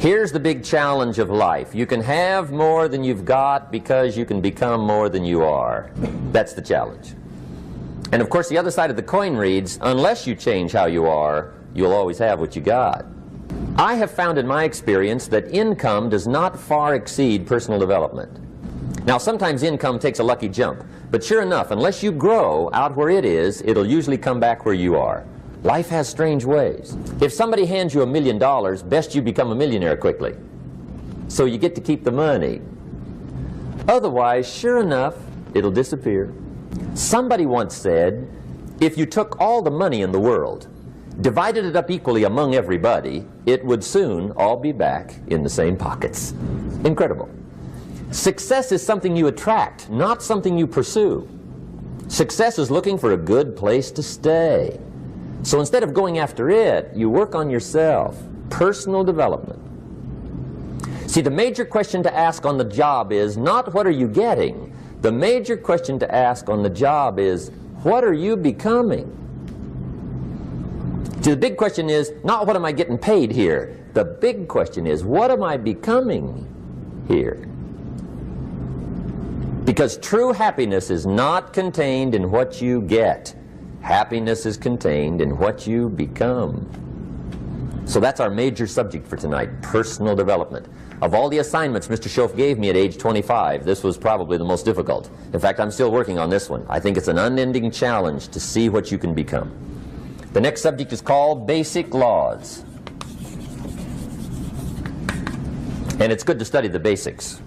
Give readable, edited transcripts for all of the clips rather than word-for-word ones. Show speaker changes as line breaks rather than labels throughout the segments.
Here's the big challenge of life. You can have more than you've got because you can become more than you are. That's the challenge. And of course the other side of the coin reads, unless you change how you are, you'll always have what you got. I have found in my experience that income does not far exceed personal development. Now sometimes income takes a lucky jump, but sure enough, unless you grow out where it is, it'll usually come back where you are. Life has strange ways. If somebody hands you $1 million, best you become a millionaire quickly, so you get to keep the money. Otherwise, sure enough, it'll disappear. Somebody once said, if you took all the money in the world, divided it up equally among everybody, it would soon all be back in the same pockets. Incredible. Success is something you attract, not something you pursue. Success is looking for a good place to stay. So instead of going after it, you work on yourself. Personal development. See, the major question to ask on the job is not what are you getting. The major question to ask on the job is what are you becoming? See, the big question is not what am I getting paid here. The big question is what am I becoming here? Because true happiness is not contained in what you get. Happiness is contained in what you become. So that's our major subject for tonight, personal development. Of all the assignments Mr. Schoaf gave me at age 25, this was probably the most difficult. In fact, I'm still working on this one. I think it's an unending challenge to see what you can become. The next subject is called basic laws. And it's good to study the basics.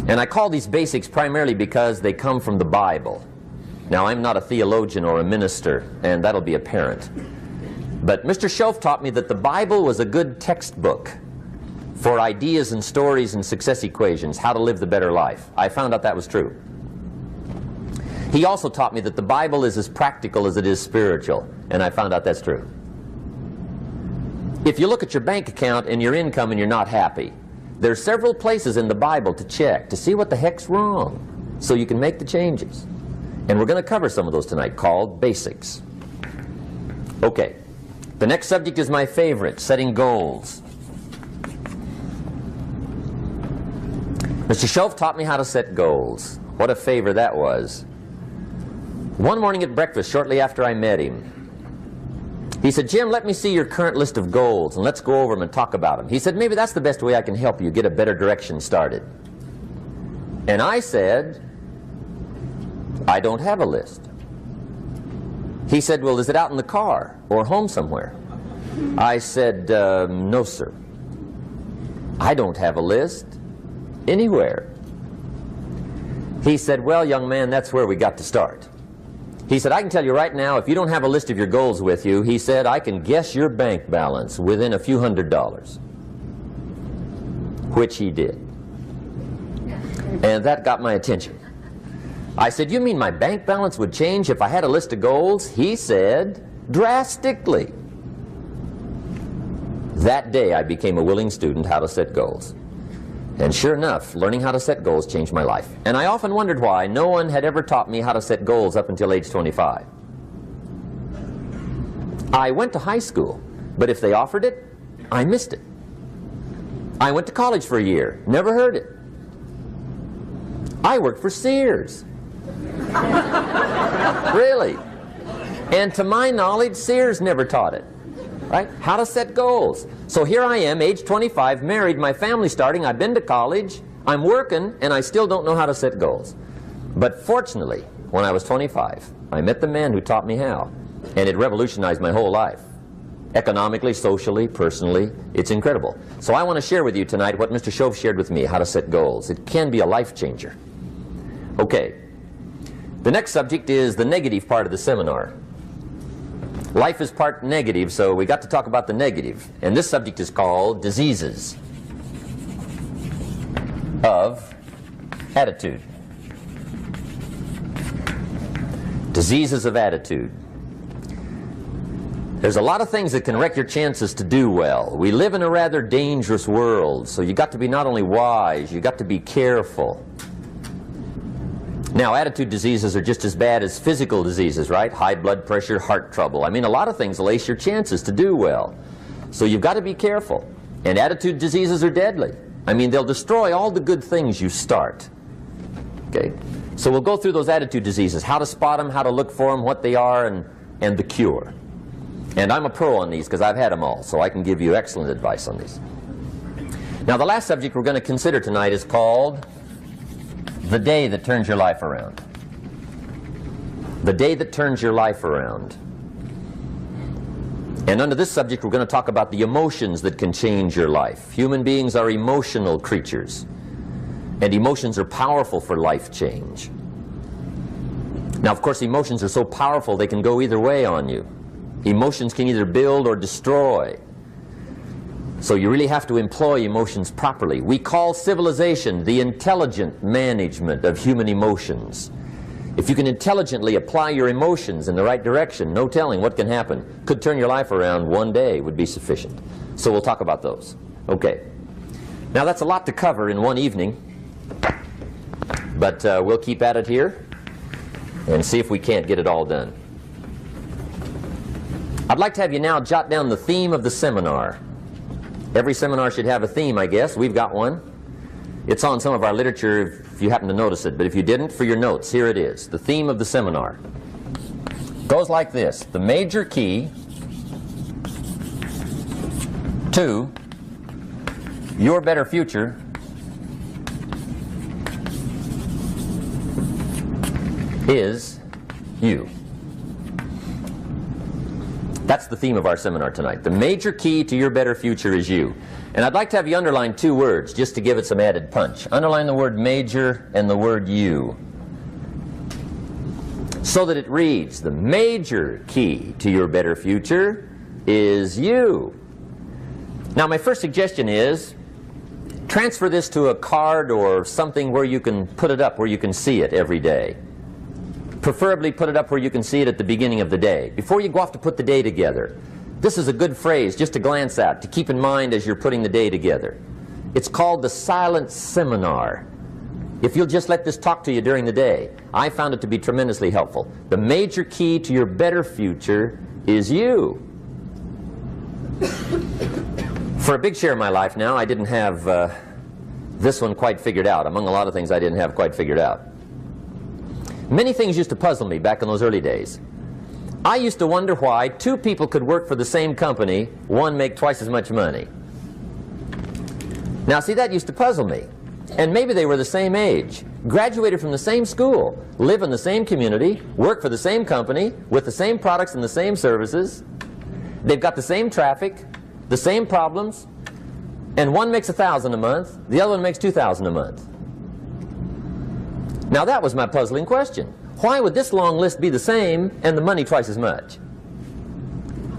And I call these basics primarily because they come from the Bible. Now, I'm not a theologian or a minister, and that'll be apparent. But Mr. Schoaf taught me that the Bible was a good textbook for ideas and stories and success equations, how to live the better life. I found out that was true. He also taught me that the Bible is as practical as it is spiritual, and I found out that's true. If you look at your bank account and your income and you're not happy, there are several places in the Bible to check to see what the heck's wrong so you can make the changes. And we're going to cover some of those tonight, called basics. Okay, the next subject is my favorite, setting goals. Mr. Schoaf taught me how to set goals. What a favor that was. One morning at breakfast, shortly after I met him, he said, Jim, let me see your current list of goals and let's go over them and talk about them. He said, maybe that's the best way I can help you get a better direction started. And I said, I don't have a list. He said, well, is it out in the car or home somewhere? I said, no, sir. I don't have a list anywhere. He said, well, young man, that's where we got to start. He said, I can tell you right now, if you don't have a list of your goals with you, he said, I can guess your bank balance within a few $100s. Which he did. And that got my attention. I said, you mean my bank balance would change if I had a list of goals? He said, drastically. That day I became a willing student how to set goals. And sure enough, learning how to set goals changed my life. And I often wondered why no one had ever taught me how to set goals up until age 25. I went to high school, but if they offered it, I missed it. I went to college for a year, never heard it. I worked for Sears. Really. And to my knowledge, Sears never taught it. Right? How to set goals. So here I am, age 25, married, my family's starting, I've been to college, I'm working, and I still don't know how to set goals. But fortunately, when I was 25, I met the man who taught me how, and it revolutionized my whole life. Economically, socially, personally, it's incredible. So I want to share with you tonight what Mr. Schoaf shared with me, how to set goals. It can be a life changer. Okay, the next subject is the negative part of the seminar. Life is part negative, so we got to talk about the negative. And this subject is called diseases of attitude. Diseases of attitude. There's a lot of things that can wreck your chances to do well. We live in a rather dangerous world, so you got to be not only wise, you got to be careful. Now, attitude diseases are just as bad as physical diseases, right? High blood pressure, heart trouble. I mean, a lot of things will ace your chances to do well. So you've got to be careful. And attitude diseases are deadly. I mean, they'll destroy all the good things you start. Okay? So we'll go through those attitude diseases, how to spot them, how to look for them, what they are, and the cure. And I'm a pro on these because I've had them all, so I can give you excellent advice on these. Now, the last subject we're going to consider tonight is called the day that turns your life around. The day that turns your life around. And under this subject, we're going to talk about the emotions that can change your life. Human beings are emotional creatures, and emotions are powerful for life change. Now, of course, emotions are so powerful they can go either way on you. Emotions can either build or destroy. So you really have to employ emotions properly. We call civilization the intelligent management of human emotions. If you can intelligently apply your emotions in the right direction, no telling what can happen. Could turn your life around one day would be sufficient. So we'll talk about those. Okay. Now that's a lot to cover in one evening, but we'll keep at it here and see if we can't get it all done. I'd like to have you now jot down the theme of the seminar. Every seminar should have a theme, I guess. We've got one. It's on some of our literature if you happen to notice it, but if you didn't, for your notes, here it is. The theme of the seminar goes like this: the major key to your better future is you. That's the theme of our seminar tonight. The major key to your better future is you. And I'd like to have you underline two words just to give it some added punch. Underline the word major and the word you, so that it reads, the major key to your better future is you. Now, my first suggestion is transfer this to a card or something where you can put it up, where you can see it every day. Preferably put it up where you can see it at the beginning of the day, before you go off to put the day together. This is a good phrase just to glance at, to keep in mind as you're putting the day together. It's called the silent seminar. If you'll just let this talk to you during the day, I found it to be tremendously helpful. The major key to your better future is you. For a big share of my life now, I didn't have this one quite figured out. Among a lot of things I didn't have quite figured out. Many things used to puzzle me back in those early days. I used to wonder why two people could work for the same company, one make twice as much money. Now, see, that used to puzzle me. And maybe they were the same age, graduated from the same school, live in the same community, work for the same company, with the same products and the same services. They've got the same traffic, the same problems, and one makes $1,000 a month, the other one makes $2,000 a month. Now, that was my puzzling question. Why would this long list be the same and the money twice as much?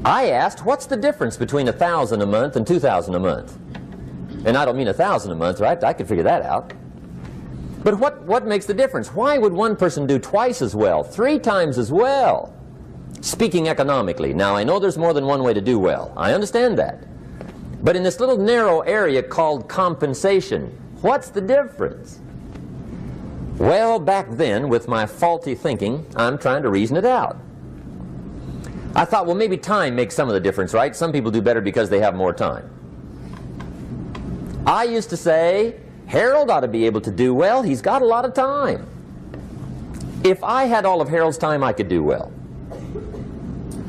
I asked, what's the difference between $1,000 a month and $2,000 a month? And I don't mean $1,000 a month, right? I could figure that out. But what makes the difference? Why would one person do twice as well, 3 times as well? Speaking economically. Now, I know there's more than one way to do well. I understand that. But in this little narrow area called compensation, what's the difference? Well, back then, with my faulty thinking, I'm trying to reason it out. I thought, well, maybe time makes some of the difference, right? Some people do better because they have more time. I used to say, Harold ought to be able to do well. He's got a lot of time. If I had all of Harold's time, I could do well.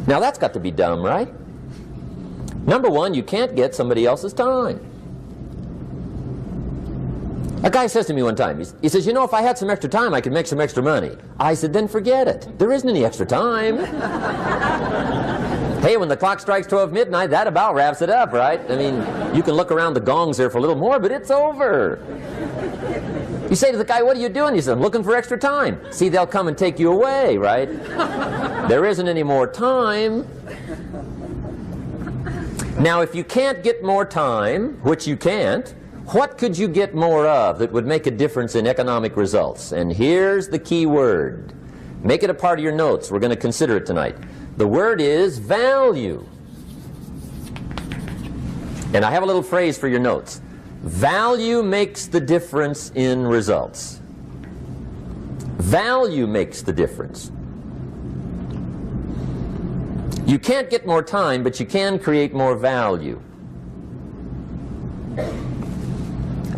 Now, that's got to be dumb, right? Number one, you can't get somebody else's time. A guy says to me one time, he says, you know, if I had some extra time, I could make some extra money. I said, then forget it. There isn't any extra time. Hey, when the clock strikes 12 midnight, that about wraps it up, right? I mean, you can look around the gongs there for a little more, but it's over. You say to the guy, what are you doing? He says, I'm looking for extra time. See, they'll come and take you away, right? There isn't any more time. Now, if you can't get more time, which you can't, what could you get more of that would make a difference in economic results? And here's the key word. Make it a part of your notes. We're going to consider it tonight. The word is value. And I have a little phrase for your notes. Value makes the difference in results. Value makes the difference. You can't get more time, but you can create more value.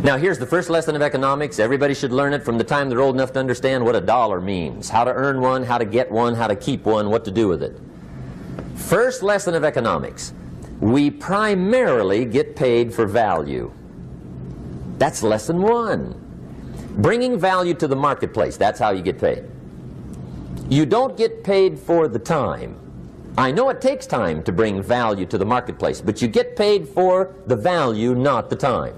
Now here's the first lesson of economics. Everybody should learn it from the time they're old enough to understand what a dollar means, how to earn one, how to get one, how to keep one, what to do with it. First lesson of economics. We primarily get paid for value. That's lesson one. Bringing value to the marketplace, that's how you get paid. You don't get paid for the time. I know it takes time to bring value to the marketplace, but you get paid for the value, not the time.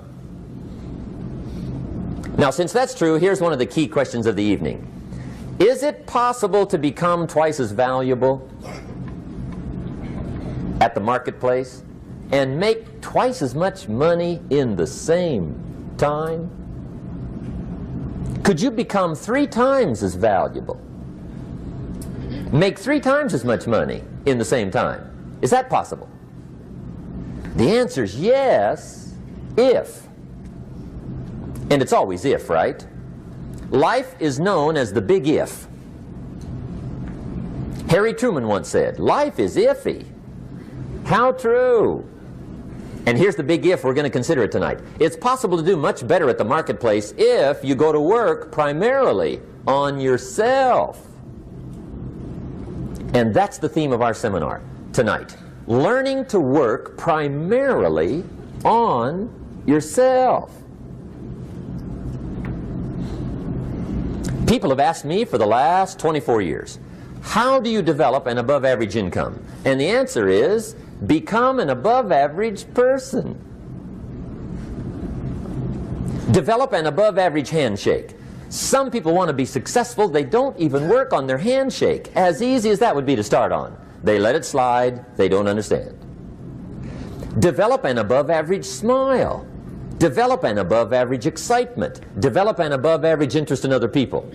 Now, since that's true, here's one of the key questions of the evening. Is it possible to become twice as valuable at the marketplace and make twice as much money in the same time? Could you become 3 times as valuable? Make 3 times as much money in the same time? Is that possible? The answer is yes, if. And it's always if, right? Life is known as the big if. Harry Truman once said, life is iffy. How true. And here's the big if, we're going to consider it tonight. It's possible to do much better at the marketplace if you go to work primarily on yourself. And that's the theme of our seminar tonight. Learning to work primarily on yourself. People have asked me for the last 24 years, how do you develop an above-average income? And the answer is, become an above-average person. Develop an above-average handshake. Some people want to be successful, they don't even work on their handshake. As easy as that would be to start on. They let it slide, they don't understand. Develop an above-average smile. Develop an above-average excitement. Develop an above-average interest in other people.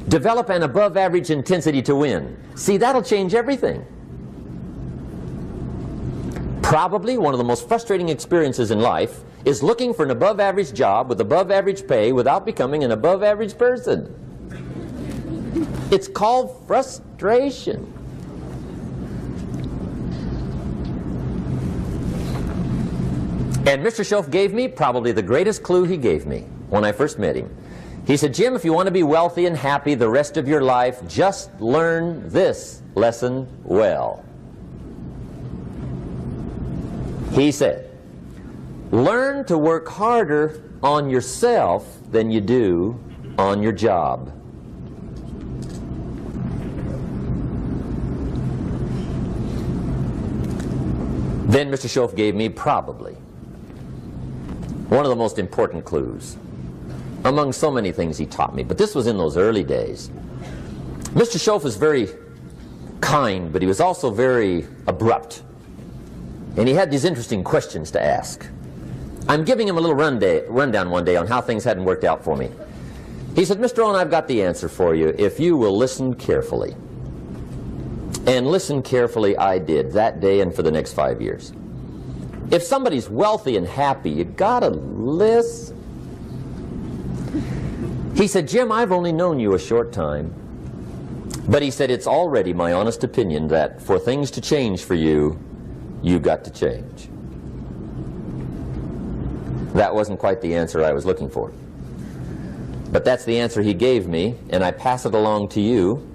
Develop an above-average intensity to win. See, that'll change everything. Probably one of the most frustrating experiences in life is looking for an above-average job with above-average pay without becoming an above-average person. It's called frustration. And Mr. Schoaf gave me probably the greatest clue he gave me when I first met him. He said, Jim, if you want to be wealthy and happy the rest of your life, just learn this lesson well. He said, learn to work harder on yourself than you do on your job. Then Mr. Schoaf gave me probably one of the most important clues among so many things he taught me, but this was in those early days. Mr. Schoaf was very kind, but he was also very abrupt. And he had these interesting questions to ask. I'm giving him a little rundown one day on how things hadn't worked out for me. He said, Mr. Rohn, I've got the answer for you if you will listen carefully. And listen carefully I did that day and for the next 5 years. If somebody's wealthy and happy, you gotta listen. He said, Jim, I've only known you a short time. But he said, it's already my honest opinion that for things to change for you, you've got to change. That wasn't quite the answer I was looking for. But that's the answer he gave me, and I pass it along to you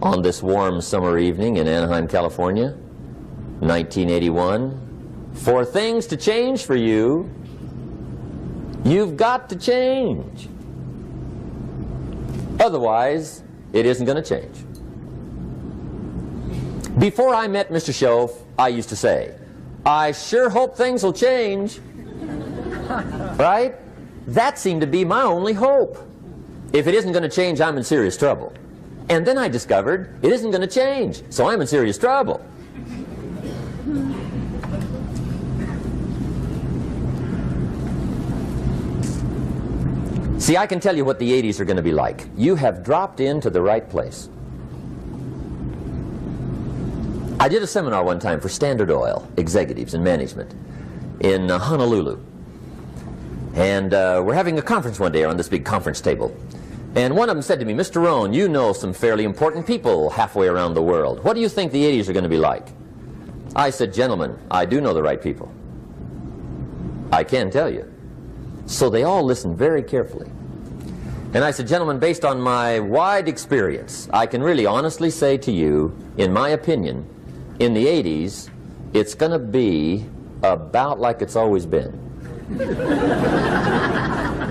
on this warm summer evening in Anaheim, California, 1981. For things to change for you, you've got to change. Otherwise, it isn't going to change. Before I met Mr. Schoaf, I used to say, I sure hope things will change. Right? That seemed to be my only hope. If it isn't going to change, I'm in serious trouble. And then I discovered it isn't going to change, so I'm in serious trouble. See, I can tell you what the 80s are going to be like. You have dropped into the right place. I did a seminar one time for Standard Oil executives and management in Honolulu. And we're having a conference one day on this big conference table. And one of them said to me, Mr. Rohn, you know some fairly important people halfway around the world. What do you think the 80s are going to be like? I said, gentlemen, I do know the right people. I can tell you. So they all listened very carefully. And I said, gentlemen, based on my wide experience, I can really honestly say to you, in my opinion, in the 80s, it's going to be about like it's always been.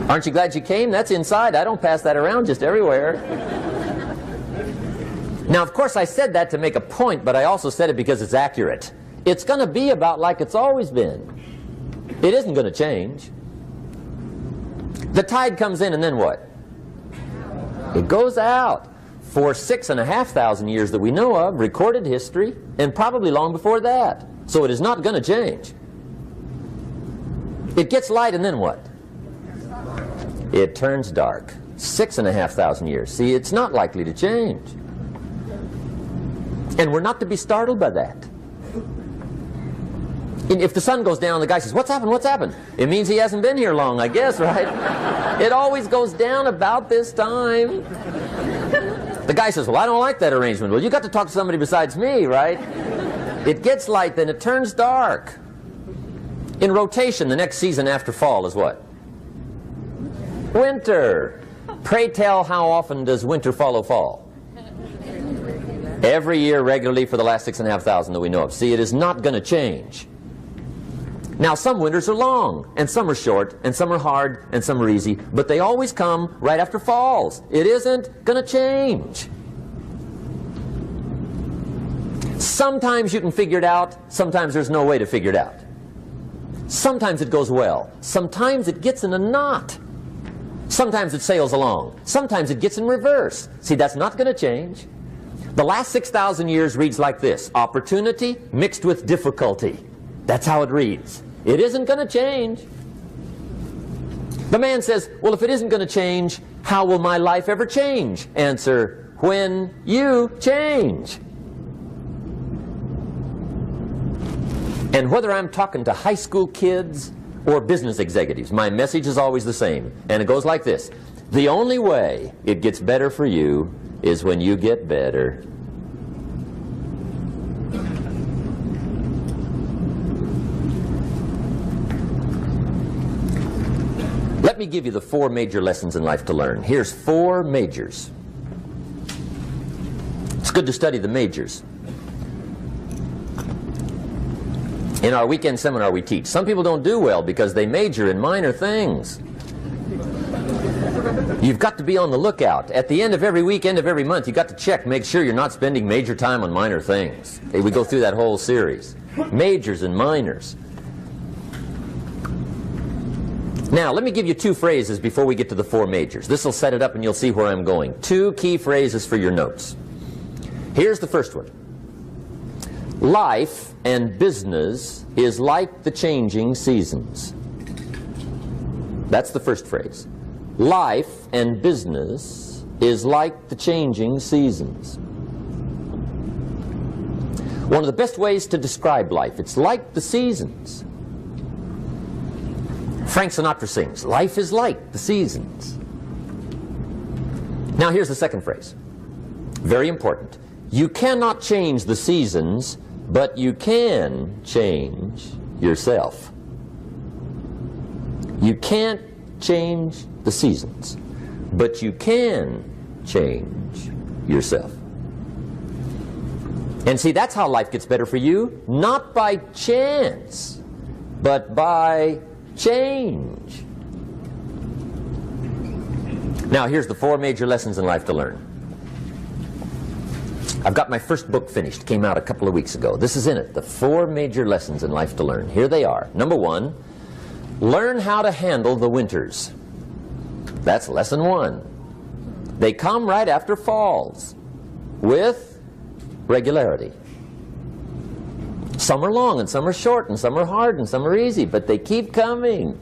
Aren't you glad you came? That's inside. I don't pass that around just everywhere. Now, of course, I said that to make a point, but I also said it because it's accurate. It's going to be about like it's always been. It isn't going to change. The tide comes in, and then what? It goes out. For 6,500 years that we know of, recorded history, and probably long before that. So it is not going to change. It gets light, and then what? It turns dark. 6,500 years. See, it's not likely to change. And we're not to be startled by that. And if the sun goes down, the guy says, what's happened, what's happened? It means he hasn't been here long, I guess, right? It always goes down about this time. The guy says, well, I don't like that arrangement. Well, you got to talk to somebody besides me, right? It gets light, then it turns dark. In rotation, the next season after fall is what? Winter. Pray tell, how often does winter follow fall? Every year regularly for the last 6,500 that we know of. See, it is not going to change. Now, some winters are long, and some are short, and some are hard, and some are easy, but they always come right after falls. It isn't going to change. Sometimes you can figure it out, sometimes there's no way to figure it out. Sometimes it goes well, sometimes it gets in a knot. Sometimes it sails along, sometimes it gets in reverse. See, that's not going to change. The last 6,000 years reads like this: opportunity mixed with difficulty. That's how it reads. It isn't going to change. The man says, well, if it isn't going to change, how will my life ever change? Answer, when you change. And whether I'm talking to high school kids or business executives, my message is always the same. And it goes like this: the only way it gets better for you is when you get better. Let me give you the 4 major lessons in life to learn. Here's 4 majors. It's good to study the majors. In our weekend seminar we teach. Some people don't do well because they major in minor things. You've got to be on the lookout. At the end of every week, end of every month, you've got to check, make sure you're not spending major time on minor things. Okay, we go through that whole series. Majors and minors. Now, let me give you 2 phrases before we get to the 4 majors. This will set it up and you'll see where I'm going. 2 key phrases for your notes. Here's the first one. Life and business is like the changing seasons. That's the first phrase. Life and business is like the changing seasons. One of the best ways to describe life, it's like the seasons. Frank Sinatra sings, life is like the seasons. Now here's the second phrase. Very important. You cannot change the seasons, but you can change yourself. You can't change the seasons, but you can change yourself. And see, that's how life gets better for you, not by chance, but by change. Now here's the 4 major lessons in life to learn. I've got my first book finished, came out a couple of weeks ago. This is in it, the 4 major lessons in life to learn. Here they are. Number 1, learn how to handle the winters. That's lesson 1. They come right after falls, with regularity. Some are long, and some are short, and some are hard, and some are easy, but they keep coming.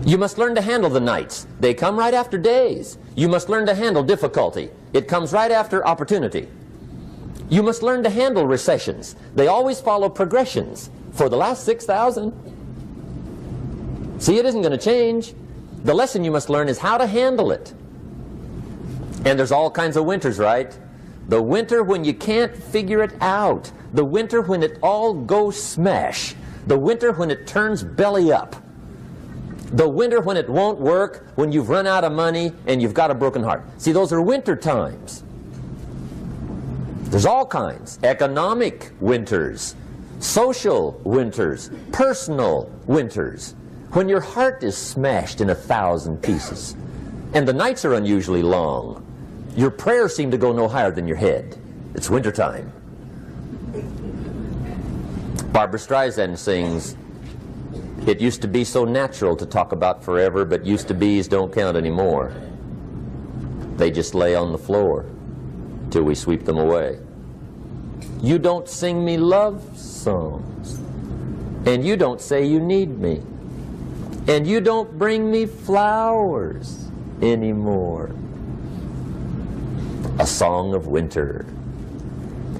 You must learn to handle the nights. They come right after days. You must learn to handle difficulty. It comes right after opportunity. You must learn to handle recessions. They always follow progressions. For the last 6,000. See, it isn't going to change. The lesson you must learn is how to handle it. And there's all kinds of winters, right? The winter when you can't figure it out. The winter when it all goes smash. The winter when it turns belly up. The winter when it won't work, when you've run out of money and you've got a broken heart. See, those are winter times. There's all kinds. Economic winters, social winters, personal winters. When your heart is smashed in 1,000 pieces and the nights are unusually long, your prayers seem to go no higher than your head. It's winter time. Barbara Streisand sings, "It used to be so natural to talk about forever, but used to be's don't count anymore. They just lay on the floor till we sweep them away. You don't sing me love songs, and you don't say you need me, and you don't bring me flowers anymore." A song of winter.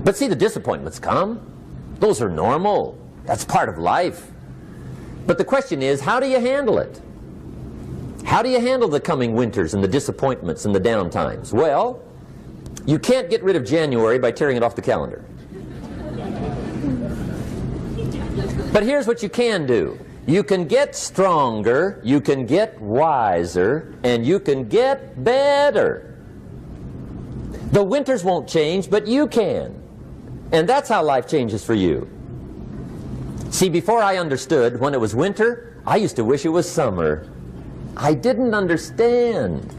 But see, the disappointments come. Those are normal. That's part of life. But the question is, how do you handle it? How do you handle the coming winters and the disappointments and the down times? Well, you can't get rid of January by tearing it off the calendar. But here's what you can do. You can get stronger, you can get wiser, and you can get better. The winters won't change, but you can. And that's how life changes for you. See, before I understood, when it was winter, I used to wish it was summer. I didn't understand.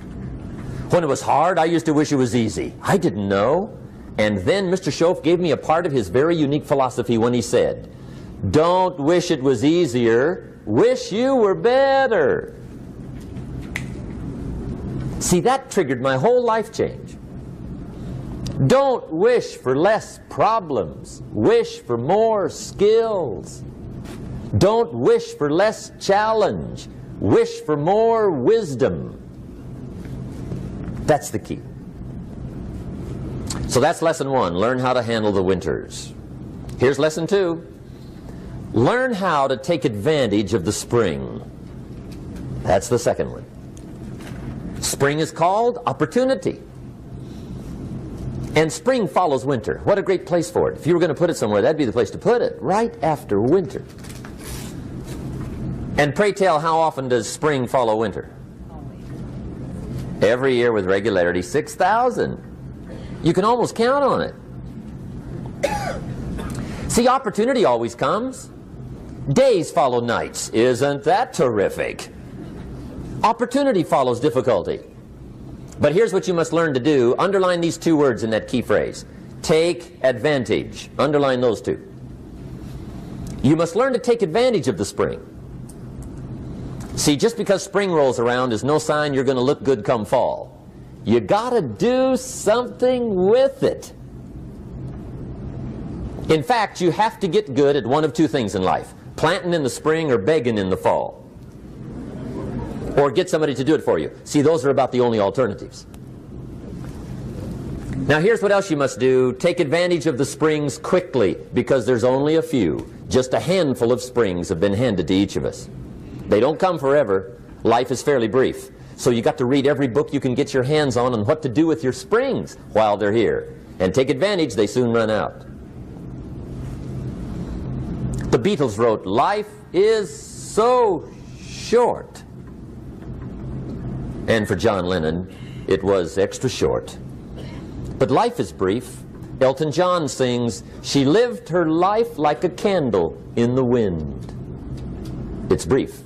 When it was hard, I used to wish it was easy. I didn't know. And then Mr. Schoaf gave me a part of his very unique philosophy when he said, "Don't wish it was easier, wish you were better." See, that triggered my whole life change. Don't wish for less problems, wish for more skills. Don't wish for less challenge, wish for more wisdom. That's the key. So that's lesson 1, learn how to handle the winters. Here's lesson 2, learn how to take advantage of the spring. That's the second one. Spring is called opportunity. And spring follows winter. What a great place for it. If you were going to put it somewhere, that'd be the place to put it, right after winter. And pray tell, how often does spring follow winter? Every year with regularity, 6,000. You can almost count on it. See, opportunity always comes. Days follow nights. Isn't that terrific? Opportunity follows difficulty. But here's what you must learn to do. Underline these 2 words in that key phrase. Take advantage. Underline those 2. You must learn to take advantage of the spring. See, just because spring rolls around is no sign you're going to look good come fall. You got to do something with it. In fact, you have to get good at one of 2 things in life. Planting in the spring or begging in the fall. Or get somebody to do it for you. See, those are about the only alternatives. Now here's what else you must do. Take advantage of the springs quickly, because there's only a few. Just a handful of springs have been handed to each of us. They don't come forever. Life is fairly brief. So you got to read every book you can get your hands on what to do with your springs while they're here. And take advantage, they soon run out. The Beatles wrote, "Life is so short." And for John Lennon, it was extra short. But life is brief. Elton John sings, "She lived her life like a candle in the wind." It's brief.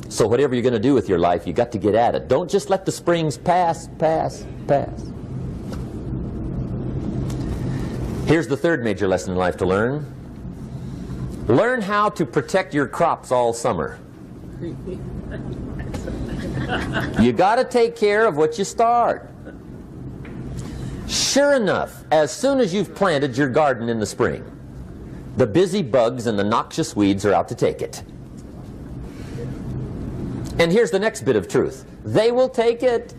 So whatever you're going to do with your life, you got to get at it. Don't just let the springs pass. Here's the 3rd major lesson in life to learn. Learn how to protect your crops all summer. You got to take care of what you start. Sure enough, as soon as you've planted your garden in the spring, the busy bugs and the noxious weeds are out to take it. And here's the next bit of truth. They will take it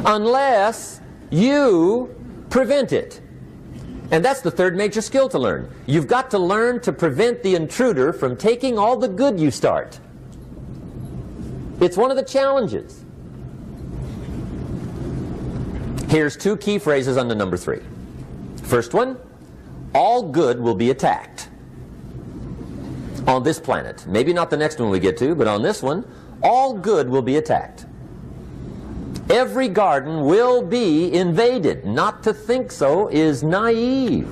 unless you prevent it. And that's the 3rd major skill to learn. You've got to learn to prevent the intruder from taking all the good you start. It's one of the challenges. Here's 2 key phrases under number 3. First one, all good will be attacked on this planet. Maybe not the next one we get to, but on this one, all good will be attacked. Every garden will be invaded. Not to think so is naive.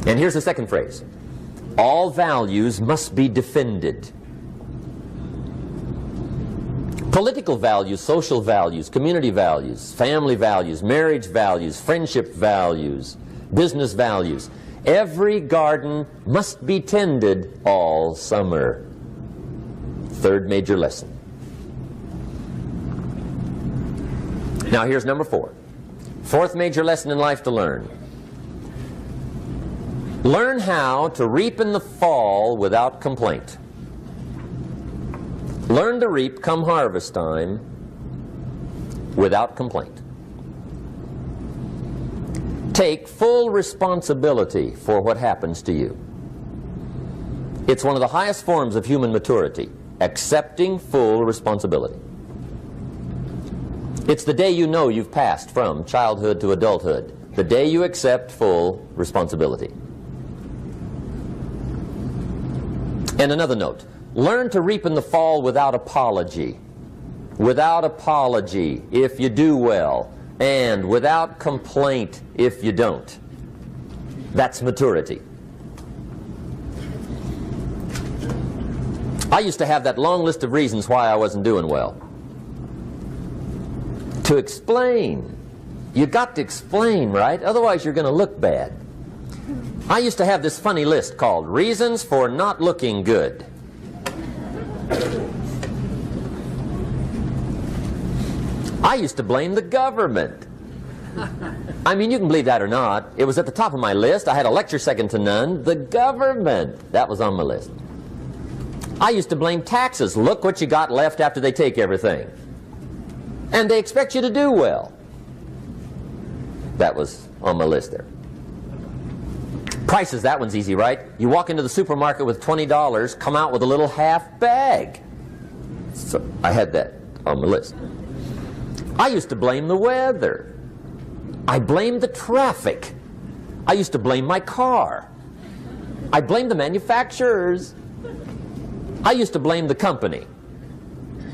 And here's the second phrase. All values must be defended. Political values, social values, community values, family values, marriage values, friendship values, business values. Every garden must be tended all summer. Third major lesson. Now here's number 4. Fourth major lesson in life to learn. Learn how to reap in the fall without complaint. Learn to reap come harvest time without complaint. Take full responsibility for what happens to you. It's one of the highest forms of human maturity, accepting full responsibility. It's the day you know you've passed from childhood to adulthood, the day you accept full responsibility. And another note, learn to reap in the fall without apology. Without apology if you do well, and without complaint if you don't. That's maturity. I used to have that long list of reasons why I wasn't doing well. To explain. You got to explain, right? Otherwise you're going to look bad. I used to have this funny list called Reasons for Not Looking Good. I used to blame the government. I mean, you can believe that or not. It was at the top of my list. I had a lecture second to none. The government. That was on my list. I used to blame taxes. Look what you got left after they take everything. And they expect you to do well. That was on my list there. Prices, that one's easy, right? You walk into the supermarket with $20, come out with a little half bag. So I had that on my list. I used to blame the weather. I blamed the traffic. I used to blame my car. I blamed the manufacturers. I used to blame the company.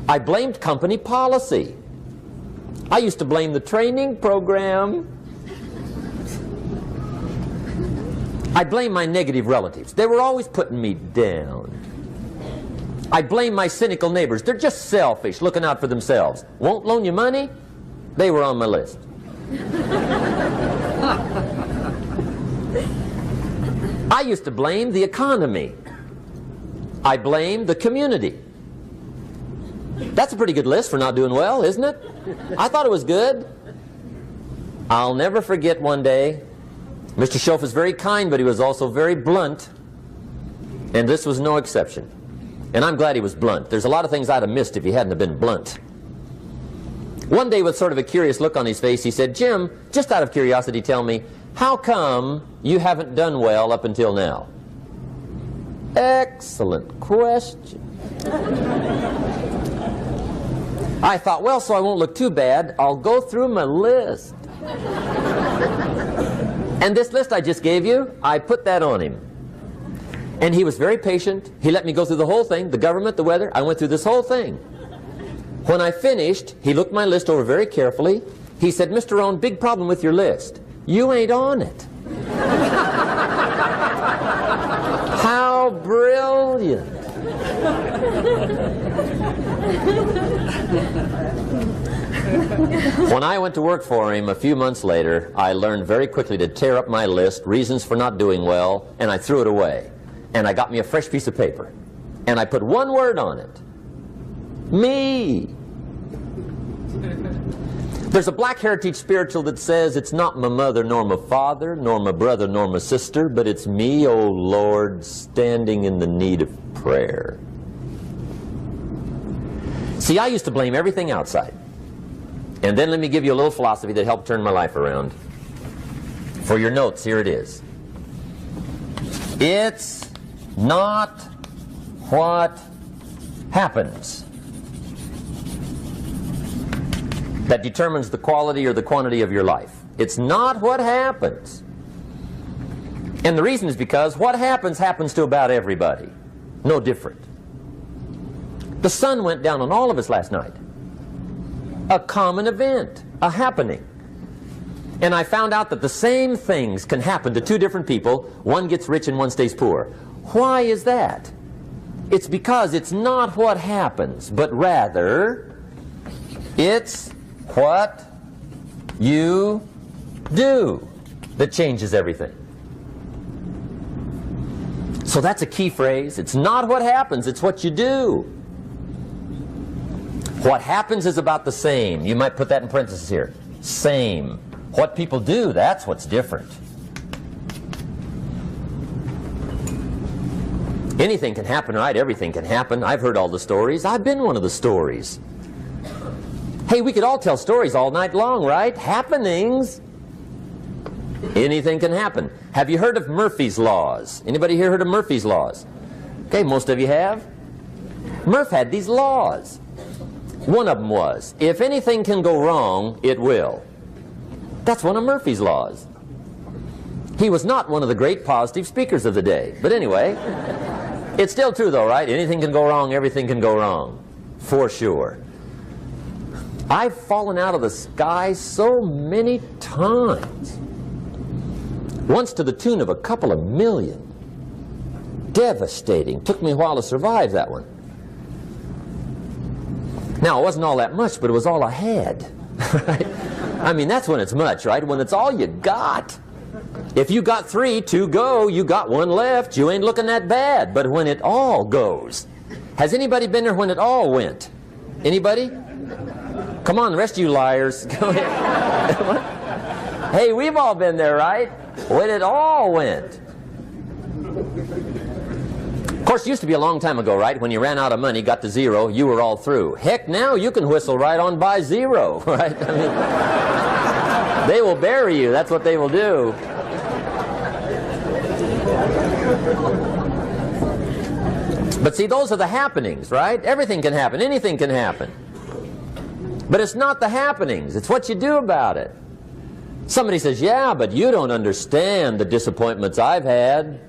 I blamed company policy. I used to blame the training program. I blame my negative relatives. They were always putting me down. I blame my cynical neighbors. They're just selfish, looking out for themselves. Won't loan you money? They were on my list. I used to blame the economy. I blamed the community. That's a pretty good list for not doing well, isn't it? I thought it was good. I'll never forget one day, Mr. Schoaf was very kind, but he was also very blunt, and this was no exception. And I'm glad he was blunt. There's a lot of things I'd have missed if he hadn't have been blunt. One day, with sort of a curious look on his face, he said, "Jim, just out of curiosity, tell me, how come you haven't done well up until now?" Excellent question. I thought, well, so I won't look too bad, I'll go through my list. And this list I just gave you, I put that on him. And he was very patient. He let me go through the whole thing, the government, the weather. I went through this whole thing. When I finished, he looked my list over very carefully. He said, "Mr. Rohn, big problem with your list. You ain't on it." How brilliant. When I went to work for him a few months later, I learned very quickly to tear up my list, reasons for not doing well, and I threw it away. And I got me a fresh piece of paper. And I put one word on it. Me. There's a Black Heritage spiritual that says, "It's not my mother nor my father, nor my brother nor my sister, but it's me, O Lord, standing in the need of prayer." See, I used to blame everything outside. And then let me give you a little philosophy that helped turn my life around. For your notes, here it is. It's not what happens that determines the quality or the quantity of your life. It's not what happens. And the reason is because what happens happens to about everybody. No different. The sun went down on all of us last night. A common event, a happening. And I found out that the same things can happen to two different people. One gets rich and one stays poor. Why is that? It's because it's not what happens, but rather it's what you do that changes everything. So that's a key phrase. It's not what happens, it's what you do. What happens is about the same. You might put that in parentheses here. Same. What people do, that's what's different. Anything can happen, right? Everything can happen. I've heard all the stories. I've been one of the stories. Hey, we could all tell stories all night long, right? Happenings. Anything can happen. Have you heard of Murphy's Laws? Anybody here heard of Murphy's Laws? Okay, most of you have. Murph had these laws. One of them was, if anything can go wrong, it will. That's one of Murphy's Laws. He was not one of the great positive speakers of the day. But anyway, it's still true though, right? Anything can go wrong, everything can go wrong. For sure. I've fallen out of the sky so many times. Once to the tune of a couple of million. Devastating. Took me a while to survive that one. Now, it wasn't all that much, but it was all I had. Right? I mean, that's when it's much, right? When it's all you got. If you got 3, 2 go, you got 1 left, you ain't looking that bad. But when it all goes. Has anybody been there when it all went? Anybody? Come on, the rest of you liars. Go ahead. Hey, we've all been there, right? When it all went. Of course, it used to be a long time ago, right? When you ran out of money, got to 0, you were all through. Heck, now you can whistle right on by 0, right? I mean, they will bury you. That's what they will do. But see, those are the happenings, right? Everything can happen. Anything can happen. But it's not the happenings. It's what you do about it. Somebody says, yeah, but you don't understand the disappointments I've had.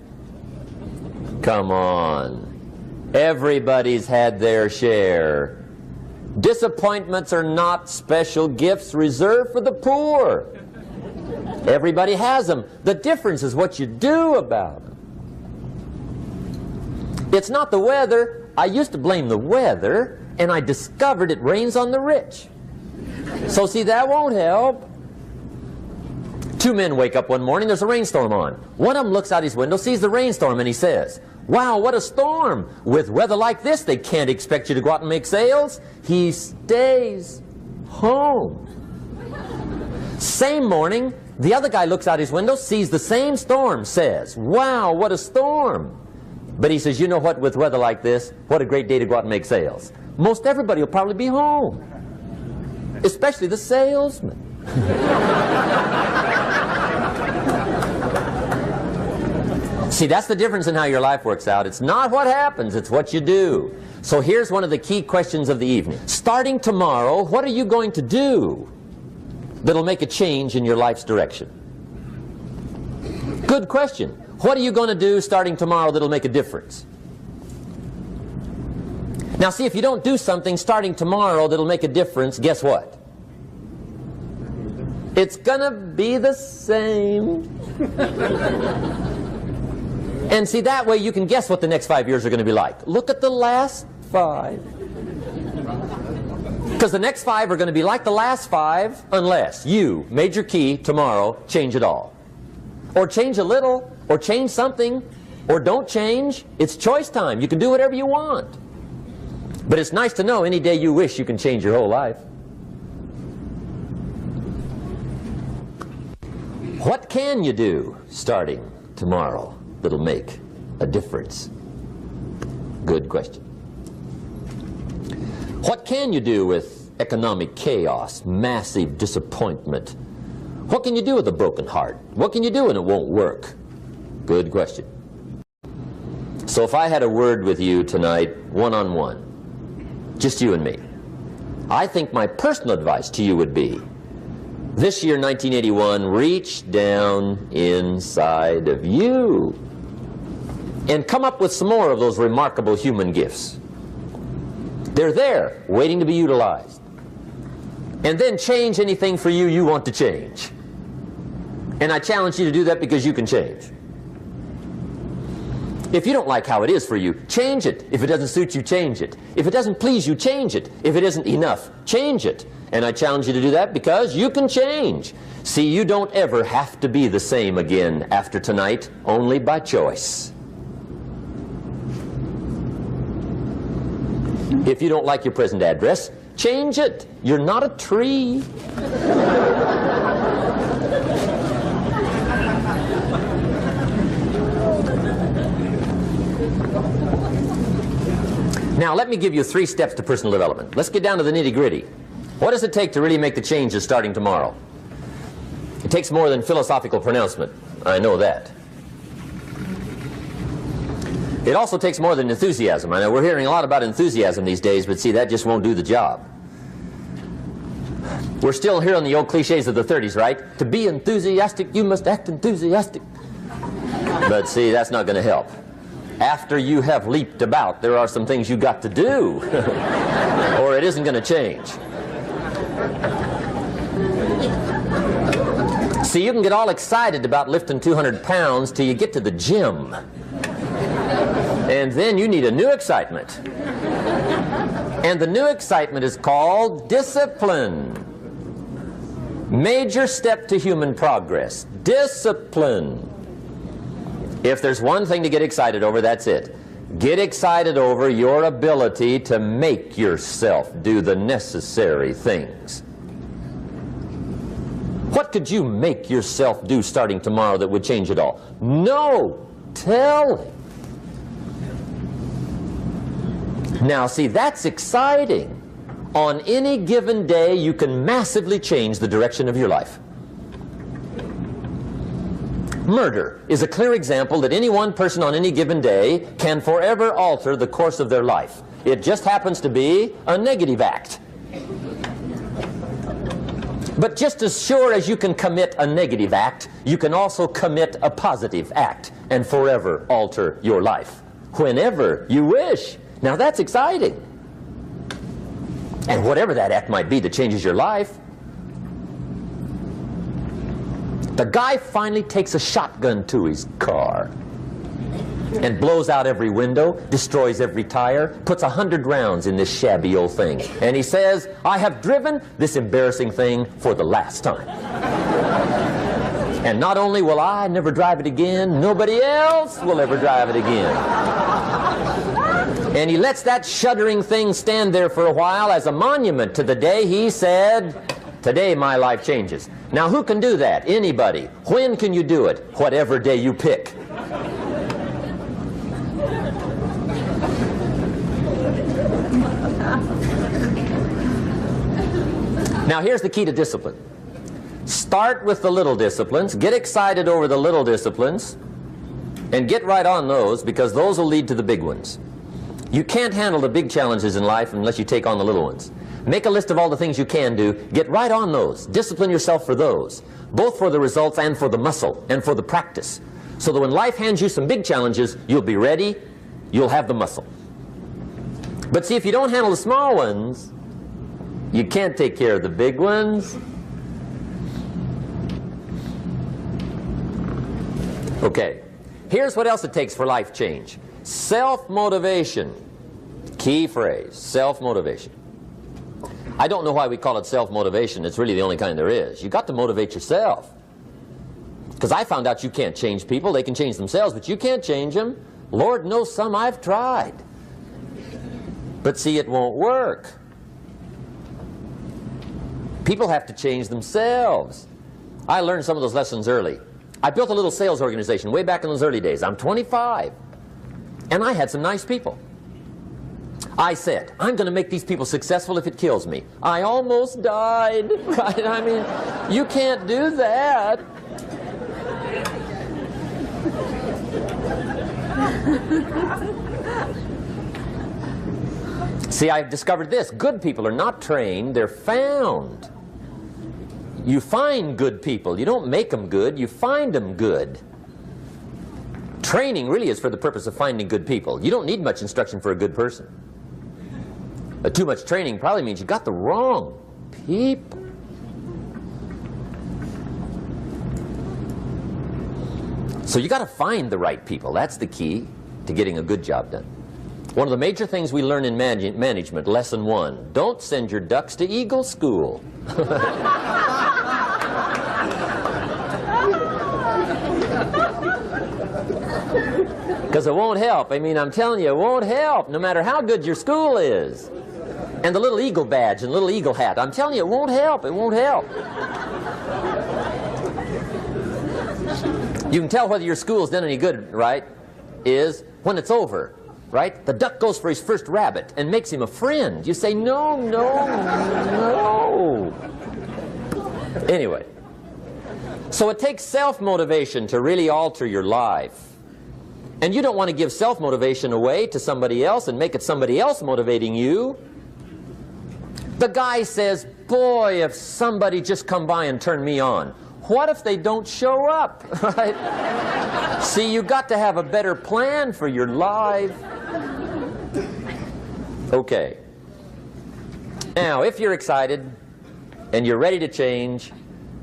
Come on. Everybody's had their share. Disappointments are not special gifts reserved for the poor. Everybody has them. The difference is what you do about them. It's not the weather. I used to blame the weather, and I discovered it rains on the rich. So see, that won't help. 2 men wake up one morning, there's a rainstorm on. One of them looks out his window, sees the rainstorm, and he says, wow, what a storm. With weather like this, they can't expect you to go out and make sales. He stays home. Same morning, the other guy looks out his window, sees the same storm, says, wow, what a storm. But he says, you know what, with weather like this, what a great day to go out and make sales. Most everybody will probably be home, especially the salesman. See, that's the difference in how your life works out. It's not what happens, it's what you do. So here's one of the key questions of the evening. Starting tomorrow, what are you going to do that'll make a change in your life's direction? Good question. What are you going to do starting tomorrow that'll make a difference? Now see, if you don't do something starting tomorrow that'll make a difference, guess what? It's gonna be the same. And see, that way you can guess what the next 5 years are going to be like. Look at the last 5. Because the next 5 are going to be like the last 5 unless you, major key, tomorrow, change it all. Or change a little, or change something, or don't change. It's choice time. You can do whatever you want. But it's nice to know any day you wish you can change your whole life. What can you do starting tomorrow that'll make a difference? Good question. What can you do with economic chaos, massive disappointment? What can you do with a broken heart? What can you do when it won't work? Good question. So if I had a word with you tonight, one-on-one, just you and me, I think my personal advice to you would be, This year, 1981, reach down inside of you and come up with some more of those remarkable human gifts. They're there, waiting to be utilized. And then change anything for you you want to change. And I challenge you to do that because you can change. If you don't like how it is for you, change it. If it doesn't suit you, change it. If it doesn't please you, change it. If it isn't enough, change it. And I challenge you to do that because you can change. See, you don't ever have to be the same again after tonight, only by choice. If you don't like your present address, change it. You're not a tree. Now, let me give you 3 steps to personal development. Let's get down to the nitty-gritty. What does it take to really make the changes starting tomorrow? It takes more than philosophical pronouncement. I know that. It also takes more than enthusiasm. I know we're hearing a lot about enthusiasm these days, but see, that just won't do the job. We're still hearing the old cliches of the 30s, right? To be enthusiastic, you must act enthusiastic. But see, that's not going to help. After you have leaped about, there are some things you got to do, or it isn't going to change. See, you can get all excited about lifting 200 pounds till you get to the gym. And then you need a new excitement. And the new excitement is called discipline. Major step to human progress. Discipline. If there's one thing to get excited over, that's it. Get excited over your ability to make yourself do the necessary things. What could you make yourself do starting tomorrow that would change it all? No! Tell him. Now, see, that's exciting. On any given day, you can massively change the direction of your life. Murder is a clear example that any one person on any given day can forever alter the course of their life. It just happens to be a negative act. But just as sure as you can commit a negative act, you can also commit a positive act and forever alter your life, whenever you wish. Now that's exciting. And whatever that act might be that changes your life. The guy finally takes a shotgun to his car and blows out every window, destroys every tire, puts 100 rounds in this shabby old thing. And he says, I have driven this embarrassing thing for the last time. And not only will I never drive it again, nobody else will ever drive it again. And he lets that shuddering thing stand there for a while as a monument to the day he said, today my life changes. Now who can do that? Anybody. When can you do it? Whatever day you pick. Now here's the key to discipline. Start with the little disciplines, get excited over the little disciplines, and get right on those, because those will lead to the big ones. You can't handle the big challenges in life unless you take on the little ones. Make a list of all the things you can do, get right on those, discipline yourself for those, both for the results and for the muscle and for the practice, so that when life hands you some big challenges, you'll be ready, you'll have the muscle. But see, if you don't handle the small ones, you can't take care of the big ones. Okay, here's what else it takes for life change. Self-motivation. Key phrase, self-motivation. I don't know why we call it self-motivation. It's really the only kind there is. You've got to motivate yourself. Because I found out you can't change people. They can change themselves, but you can't change them. Lord knows some I've tried. But see, it won't work. People have to change themselves. I learned some of those lessons early. I built a little sales organization way back in those early days. I'm 25. And I had some nice people. I said, I'm going to make these people successful if it kills me. I almost died. Right? I mean, you can't do that. See, I've discovered this. Good people are not trained, they're found. You find good people. You don't make them good, you find them good. Training really is for the purpose of finding good people. You don't need much instruction for a good person. Too much training probably means you got the wrong people. So you got to find the right people. That's the key to getting a good job done. One of the major things we learn in management, lesson 1, don't send your ducks to Eagle School. Because it won't help. I mean, I'm telling you, it won't help no matter how good your school is. And the little eagle badge and little eagle hat, I'm telling you, it won't help. It won't help. You can tell whether your school's done any good, right, is when it's over, right? The duck goes for his first rabbit and makes him a friend. You say, no, no, no. Anyway, so it takes self-motivation to really alter your life. And you don't want to give self-motivation away to somebody else and make it somebody else motivating you. The guy says, boy, if somebody just come by and turn me on. What if they don't show up, right? See, you got to have a better plan for your life. Okay. Now, if you're excited and you're ready to change,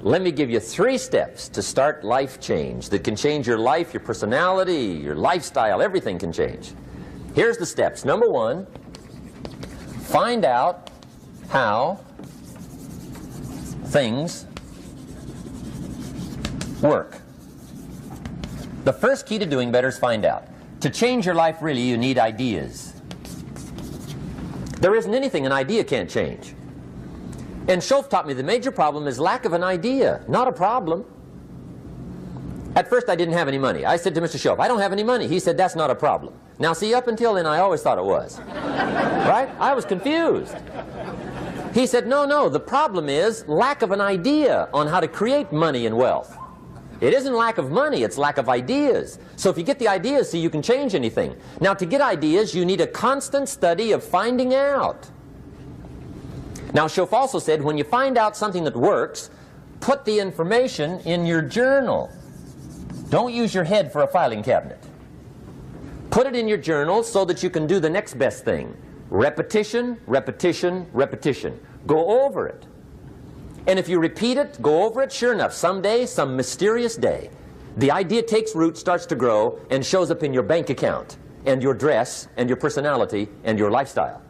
let me give you 3 steps to start life change that can change your life, your personality, your lifestyle, everything can change. Here's the steps. Number 1, find out how things work. The first key to doing better is find out. To change your life, really, you need ideas. There isn't anything an idea can't change. And Schoaf taught me the major problem is lack of an idea, not a problem. At first I didn't have any money. I said to Mr. Schoaf, I don't have any money. He said, that's not a problem. Now see, up until then I always thought it was. Right? I was confused. He said, no, no, the problem is lack of an idea on how to create money and wealth. It isn't lack of money, it's lack of ideas. So if you get the ideas, see, you can change anything. Now to get ideas, you need a constant study of finding out. Now, Schoaf also said, when you find out something that works, put the information in your journal. Don't use your head for a filing cabinet. Put it in your journal so that you can do the next best thing. Repetition, repetition, repetition. Go over it. And if you repeat it, go over it, sure enough, someday, some mysterious day, the idea takes root, starts to grow, and shows up in your bank account, and your dress, and your personality, and your lifestyle.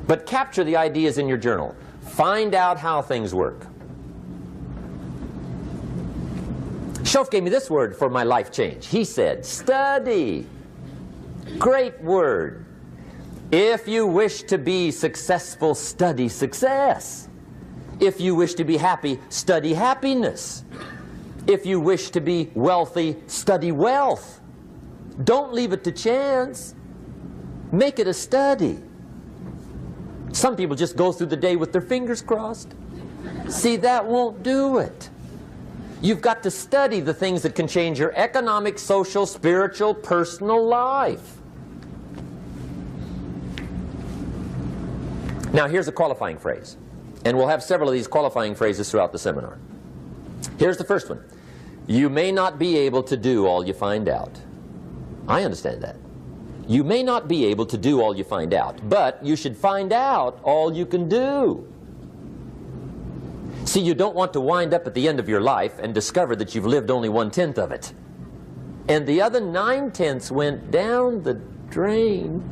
But capture the ideas in your journal. Find out how things work. Schoaf gave me this word for my life change. He said, study. Great word. If you wish to be successful, study success. If you wish to be happy, study happiness. If you wish to be wealthy, study wealth. Don't leave it to chance. Make it a study. Some people just go through the day with their fingers crossed. See, that won't do it. You've got to study the things that can change your economic, social, spiritual, personal life. Now, here's a qualifying phrase. And we'll have several of these qualifying phrases throughout the seminar. Here's the first one. You may not be able to do all you find out. I understand that. You may not be able to do all you find out, but you should find out all you can do. See, you don't want to wind up at the end of your life and discover that you've lived only 1/10 of it. And the other 9/10 went down the drain.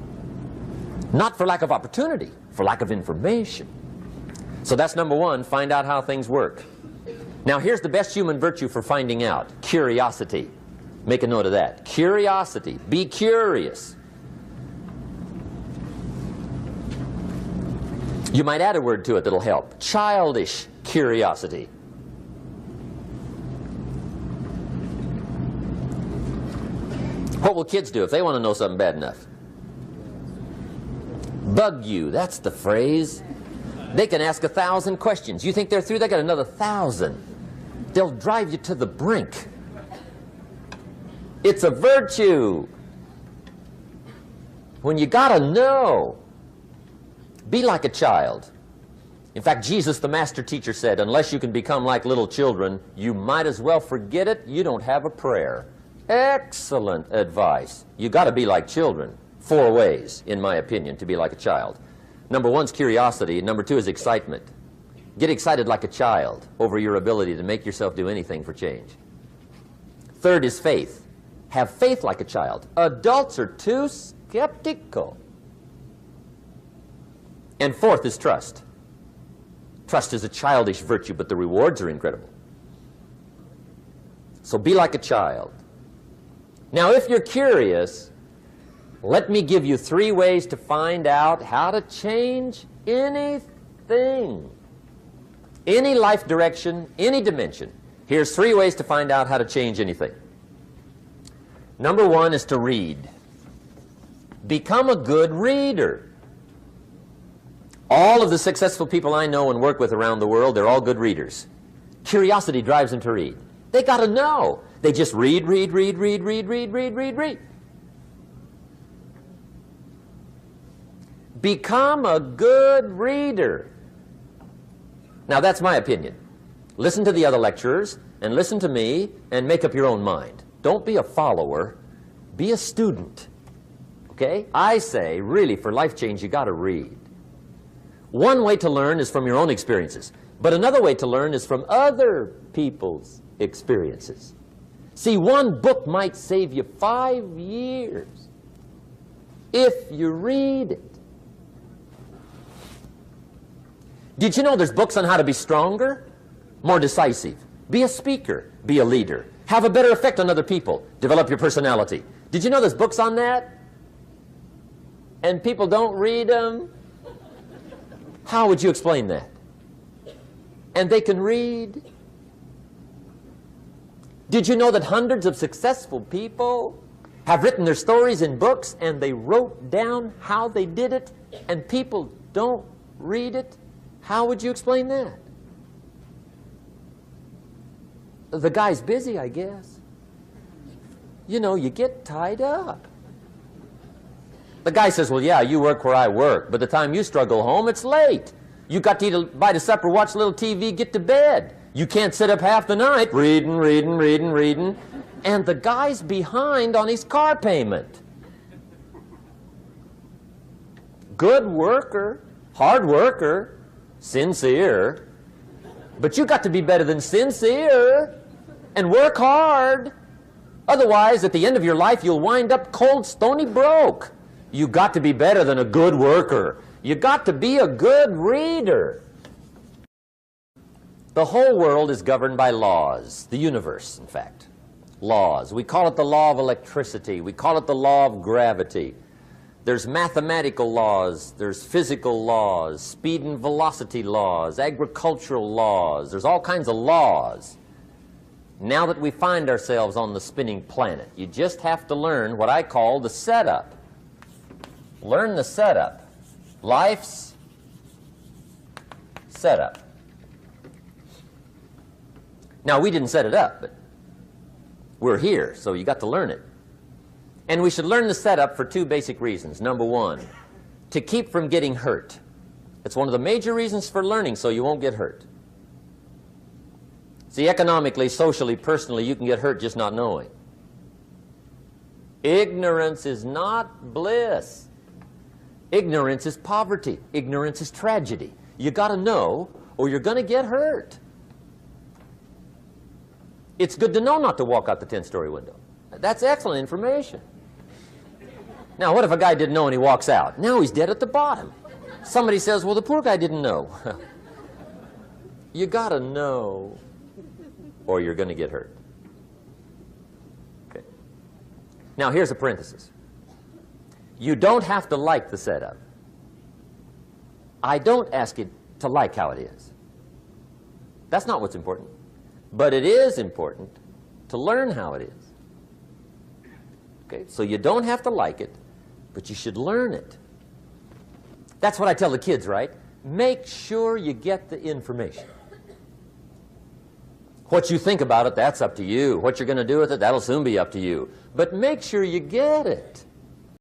Not for lack of opportunity, for lack of information. So that's number 1, find out how things work. Now here's the best human virtue for finding out, curiosity. Make a note of that. Curiosity. Be curious. You might add a word to it that'll help. Childish curiosity. What will kids do if they want to know something bad enough? Bug you. That's the phrase. They can ask 1,000 questions. You think they're through? They got another 1,000. They'll drive you to the brink. It's a virtue. When you gotta know, be like a child. In fact, Jesus, the master teacher, said, unless you can become like little children, you might as well forget it. You don't have a prayer. Excellent advice. You got to be like children. 4 ways, in my opinion, to be like a child. Number 1 is curiosity. Number 2 is excitement. Get excited like a child over your ability to make yourself do anything for change. 3rd is faith. Have faith like a child. Adults are too skeptical. And 4th is trust. Trust is a childish virtue, but the rewards are incredible. So be like a child. Now, if you're curious, let me give you 3 ways to find out how to change anything. Any life direction, any dimension. Here's 3 ways to find out how to change anything. Number 1 is to read. Become a good reader. All of the successful people I know and work with around the world, they're all good readers. Curiosity drives them to read. They got to know. They just read. Become a good reader. Now, that's my opinion. Listen to the other lecturers and listen to me and make up your own mind. Don't be a follower. Be a student. Okay? I say, really, for life change, you got to read. One way to learn is from your own experiences, but another way to learn is from other people's experiences. See, one book might save you 5 years if you read it. Did you know there's books on how to be stronger, more decisive, be a speaker, be a leader, have a better effect on other people, develop your personality? Did you know there's books on that? And people don't read them? How would you explain that? And they can read? Did you know that hundreds of successful people have written their stories in books and they wrote down how they did it and people don't read it? How would you explain that? The guy's busy, I guess. You know, you get tied up. The guy says, well, yeah, you work where I work, but the time you struggle home, it's late. You got to eat a bite of supper, watch a little TV, get to bed. You can't sit up half the night reading. And the guy's behind on his car payment. Good worker, hard worker, sincere. But you got to be better than sincere and work hard. Otherwise, at the end of your life, you'll wind up cold, stony broke. You got to be better than a good worker. You got to be a good reader. The whole world is governed by laws. The universe, in fact. Laws. We call it the law of electricity. We call it the law of gravity. There's mathematical laws. There's physical laws. Speed and velocity laws. Agricultural laws. There's all kinds of laws. Now that we find ourselves on the spinning planet, you just have to learn what I call the setup. Learn the setup. Life's setup. Now, we didn't set it up, but we're here, so you got to learn it. And we should learn the setup for 2 basic reasons. Number 1, to keep from getting hurt. It's one of the major reasons for learning, so you won't get hurt. See, economically, socially, personally, you can get hurt just not knowing. Ignorance is not bliss. Ignorance is poverty. Ignorance is tragedy. You got to know, or you're going to get hurt. It's good to know not to walk out the 10-story window. That's excellent information. Now, what if a guy didn't know and he walks out? Now he's dead at the bottom. Somebody says, well, the poor guy didn't know. You got to know, or you're going to get hurt. Okay. Now, here's a parenthesis. You don't have to like the setup. I don't ask you to like how it is. That's not what's important. But it is important to learn how it is. Okay? So you don't have to like it, but you should learn it. That's what I tell the kids, right? Make sure you get the information. What you think about it, that's up to you. What you're going to do with it, that'll soon be up to you. But make sure you get it.